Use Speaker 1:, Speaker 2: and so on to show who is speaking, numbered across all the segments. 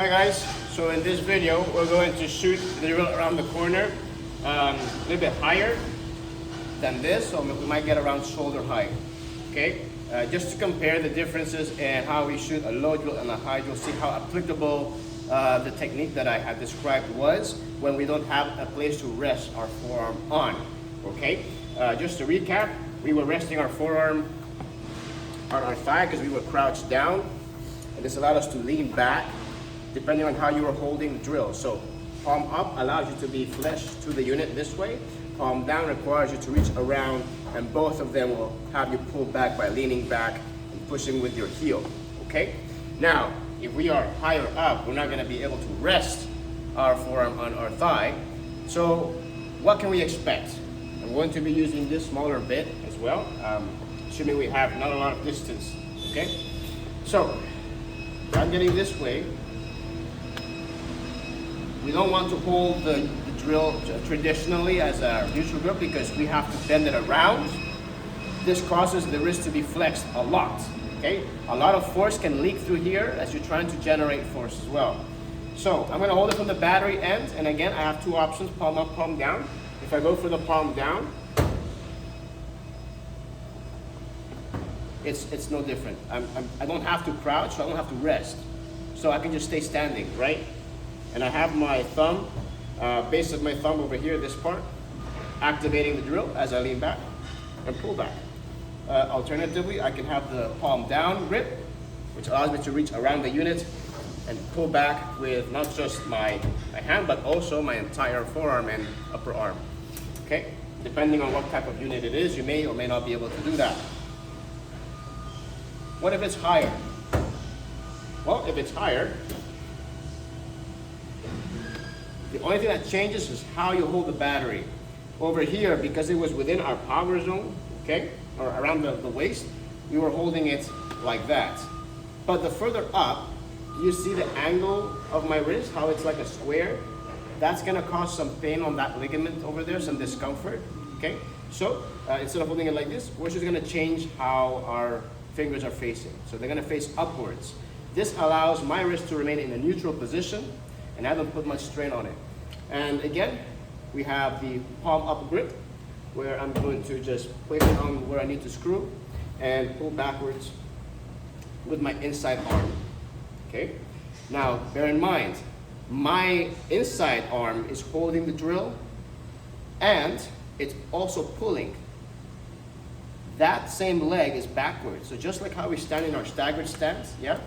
Speaker 1: Hi guys, so in this video we're going to shoot the drill around the corner a little bit higher than this, so we might get around shoulder height. Okay, just to compare the differences in how we shoot a low drill and a high drill, see how applicable the technique that I had described was when we don't have a place to rest our forearm on. Okay, just to recap, we were resting our forearm on our thigh because we were crouched down, and this allowed us to lean back depending on how you are holding the drill. So palm up allows you to be flush to the unit this way. Palm down requires you to reach around, and both of them will have you pull back by leaning back and pushing with your heel, okay? Now, if we are higher up, we're not gonna be able to rest our forearm on our thigh. So what can we expect? I'm going to be using this smaller bit as well, assuming we have not a lot of distance, okay? So, I'm getting this way. We don't want to hold the drill traditionally as a neutral grip because we have to bend it around. This causes the wrist to be flexed a lot, okay? A lot of force can leak through here as you're trying to generate force as well. So I'm gonna hold it from the battery end, and again, I have two options, palm up, palm down. If I go for the palm down, it's no different. I don't have to crouch, so I don't have to rest. So I can just stay standing, right? And I have my thumb, base of my thumb over here, this part, activating the drill as I lean back and pull back. Alternatively, I can have the palm down grip, which allows me to reach around the unit and pull back with not just my hand, but also my entire forearm and upper arm, okay? Depending on what type of unit it is, you may or may not be able to do that. What if it's higher? Well, if it's higher, the only thing that changes is how you hold the battery. Over here, because it was within our power zone, okay, or around the waist, we were holding it like that. But the further up, you see the angle of my wrist, how it's like a square? That's gonna cause some pain on that ligament over there, some discomfort, okay? So instead of holding it like this, we're just gonna change how our fingers are facing. So they're gonna face upwards. This allows my wrist to remain in a neutral position, and I don't put much strain on it. And again, we have the palm up grip, where I'm going to just place it on where I need to screw and pull backwards with my inside arm, okay? Now, bear in mind, my inside arm is holding the drill and it's also pulling. That same leg is backwards. So just like how we stand in our staggered stance, yeah?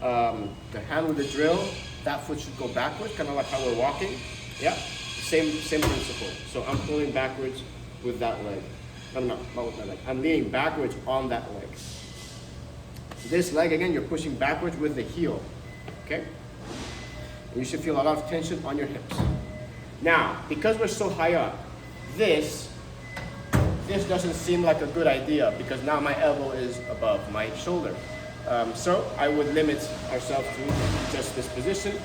Speaker 1: The hand with the drill, that foot should go backwards, kind of like how we're walking. Yeah, same principle. So I'm pulling backwards with that leg. No, not with my leg. I'm leaning backwards on that leg. This leg, again, you're pushing backwards with the heel, okay? And you should feel a lot of tension on your hips. Now, because we're so high up, this doesn't seem like a good idea because now my elbow is above my shoulder. So I would limit ourselves to just this position,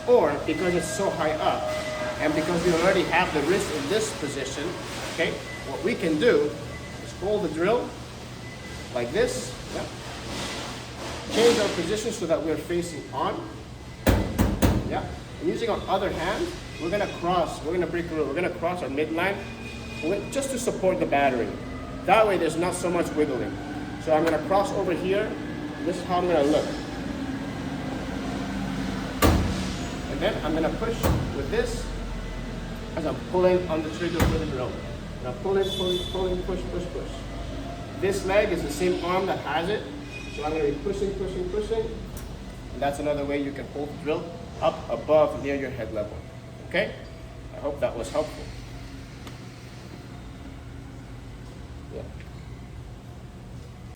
Speaker 1: or because it's so high up and because we already have the wrist in this position, okay, what we can do is hold the drill like this, yeah. Change our position so that we're facing on, yeah. And using our other hand, we're gonna break a rule, we're gonna cross our midline just to support the battery. That way there's not so much wiggling. So I'm gonna cross over here. This is how I'm gonna look. And then I'm gonna push with this as I'm pulling on the trigger with the drill. And I'm pulling, push. This leg is the same arm that has it. So I'm gonna be pushing. And that's another way you can hold the drill up above near your head level. Okay? I hope that was helpful.